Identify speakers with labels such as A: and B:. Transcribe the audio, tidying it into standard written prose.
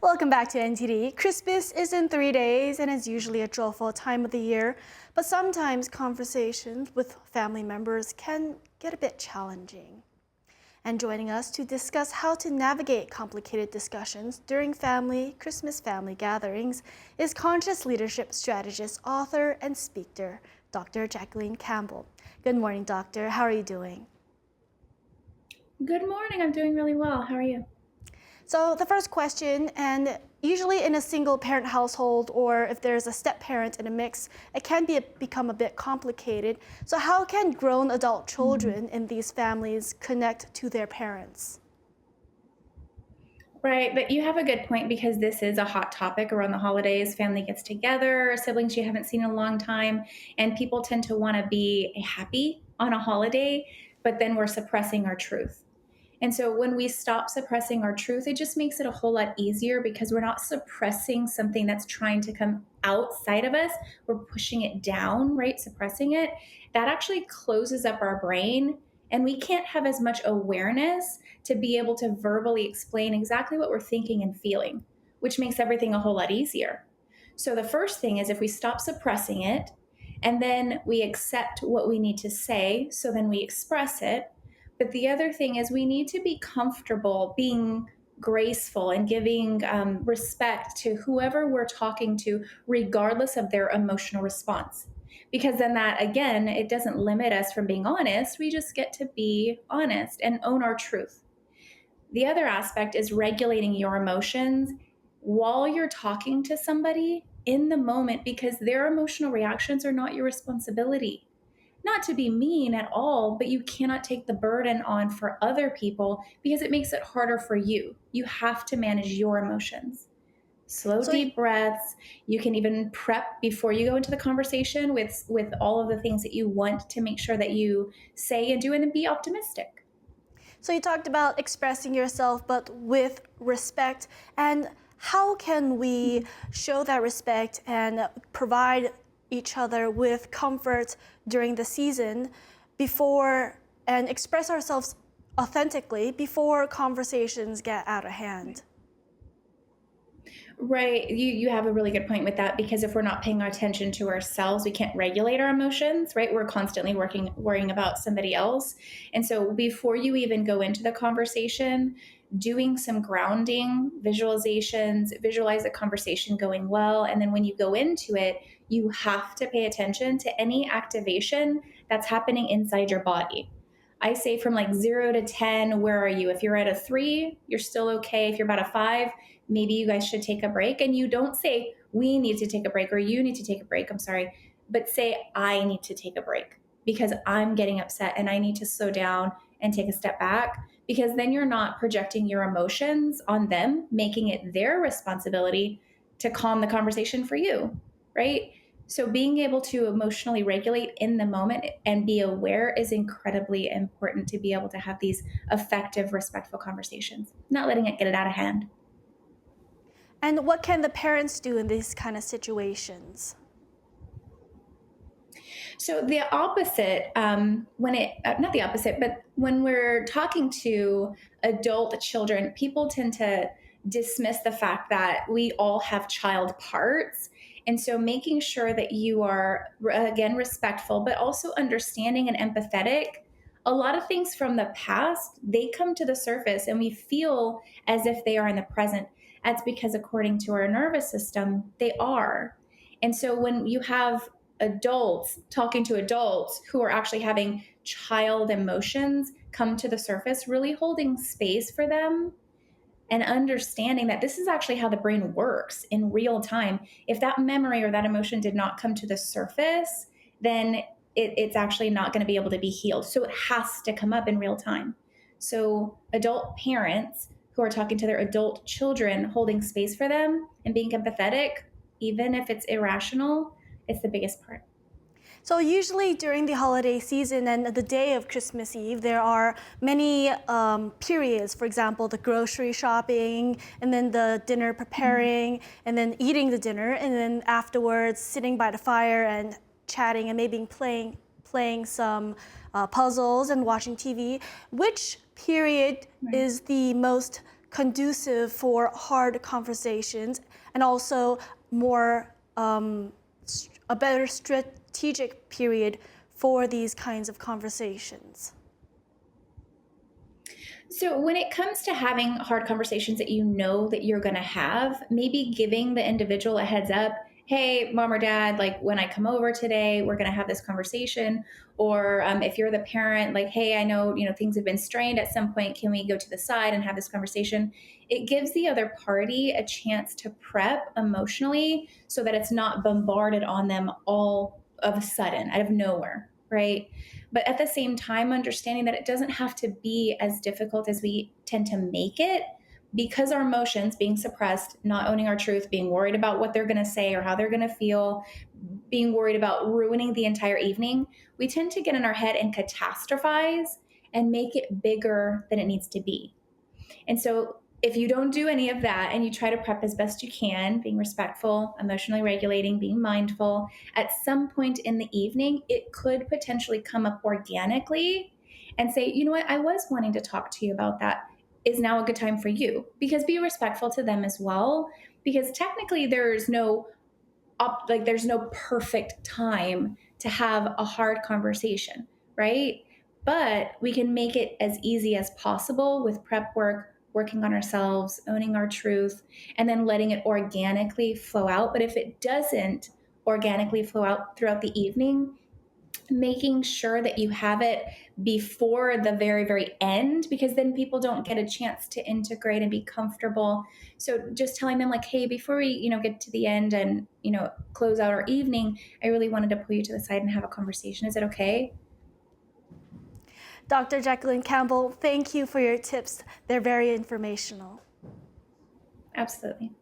A: Welcome back to NTD. Christmas is in 3 days and is usually a joyful time of the year, but sometimes conversations with family members can get a bit challenging. And joining us to discuss how to navigate complicated discussions during Christmas family gatherings is conscious leadership strategist, author, and speaker, Dr. Jacqueline Campbell. Good morning, doctor. How are you doing?
B: Good morning. I'm doing really well. How are you?
A: So the first question, and usually in a single parent household or if there's a step parent in a mix, it can become a bit complicated. So how can grown adult children in these families connect to their parents?
B: Right, but you have a good point because this is a hot topic around the holidays. Family gets together, siblings you haven't seen in a long time, and people tend to want to be happy on a holiday, but then we're suppressing our truth. And so when we stop suppressing our truth, it just makes it a whole lot easier because we're not suppressing something that's trying to come outside of us. We're pushing it down, right? Suppressing it. That actually closes up our brain, and we can't have as much awareness to be able to verbally explain exactly what we're thinking and feeling, which makes everything a whole lot easier. So the first thing is if we stop suppressing it and then we accept what we need to say, so then we express it. But the other thing is we need to be comfortable being graceful and giving respect to whoever we're talking to, regardless of their emotional response. Because then that, again, it doesn't limit us from being honest. We just get to be honest and own our truth. The other aspect is regulating your emotions while you're talking to somebody in the moment because their emotional reactions are not your responsibility. Not to be mean at all, but you cannot take the burden on for other people because it makes it harder for you. You have to manage your emotions. Slow,
A: So,
B: deep breaths. You can even prep before you go into the conversation with all of the things that you want to make sure that you say and do, and then be optimistic.
A: so you talked about expressing yourself, but with respect. And how can we show that respect and provide each other with comfort during the season before and express ourselves authentically before conversations get out of hand?
B: Right. You have a really good point with that because if we're not paying attention to ourselves, we can't regulate our emotions, right? We're constantly worrying about somebody else. And so before you even go into the conversation, doing some grounding, visualizations, visualize the conversation going well. And then when you go into it, you have to pay attention to any activation that's happening inside your body. I say from like 0 to 10, where are you? If you're at a 3, you're still okay. If you're about a 5, maybe you guys should take a break. And you don't say, we need to take a break or you need to take a break. I'm sorry. But say, I need to take a break because I'm getting upset and I need to slow down and take a step back. Because then you're not projecting your emotions on them, making it their responsibility to calm the conversation for you, right? So being able to emotionally regulate in the moment and be aware is incredibly important to be able to have these effective, respectful conversations, not letting it get it out of hand.
A: And what can the parents do in these kind of situations?
B: So the opposite, when it, not the opposite, but when we're talking to adult children, people tend to dismiss the fact that we all have child parts. And so making sure that you are, again, respectful, but also understanding and empathetic. A lot of things from the past, they come to the surface and we feel as if they are in the present. That's because according to our nervous system, they are. And so when you have adults talking to adults who are actually having child emotions come to the surface, really holding space for them and understanding that this is actually how the brain works in real time. If that memory or that emotion did not come to the surface, then it's actually not going to be able to be healed. So it has to come up in real time. So adult parents who are talking to their adult children, holding space for them and being empathetic, even if it's irrational, it's the biggest part.
A: So usually during the holiday season and the day of Christmas Eve, there are many periods. For example, the grocery shopping, and then the dinner preparing, and then eating the dinner, and then afterwards sitting by the fire and chatting and maybe playing some puzzles and watching TV. Which period
B: Right.
A: is the most conducive for hard conversations and also more a better strategic period for these kinds of conversations?
B: So when it comes to having hard conversations that you know that you're going to have, maybe giving the individual a heads up, hey, mom or dad, like when I come over today, we're going to have this conversation. Or if you're the parent, like, hey, I know, things have been strained at some point. Can we go to the side and have this conversation? It gives the other party a chance to prep emotionally so that it's not bombarded on them all of a sudden out of nowhere, right? But at the same time, understanding that it doesn't have to be as difficult as we tend to make it, because our emotions being suppressed, not owning our truth, being worried about what they're going to say or how they're going to feel, being worried about ruining the entire evening, we tend to get in our head and catastrophize and make it bigger than it needs to be. And so if you don't do any of that and you try to prep as best you can, being respectful, emotionally regulating, being mindful, at some point in the evening, it could potentially come up organically and say, you know what, I was wanting to talk to you about that. Is now a good time for you? Because be respectful to them as well. Because technically there's no perfect time to have a hard conversation, right? But we can make it as easy as possible with prep work, working on ourselves, owning our truth, and then letting it organically flow out. But if it doesn't organically flow out throughout the evening, making sure that you have it before the very, very end, because then people don't get a chance to integrate and be comfortable. So just telling them like, hey, before we, get to the end and, close out our evening, I really wanted to pull you to the side and have a conversation. Is it okay?
A: Dr. Jacqueline Campbell, thank you for your tips. They're very informational.
B: Absolutely.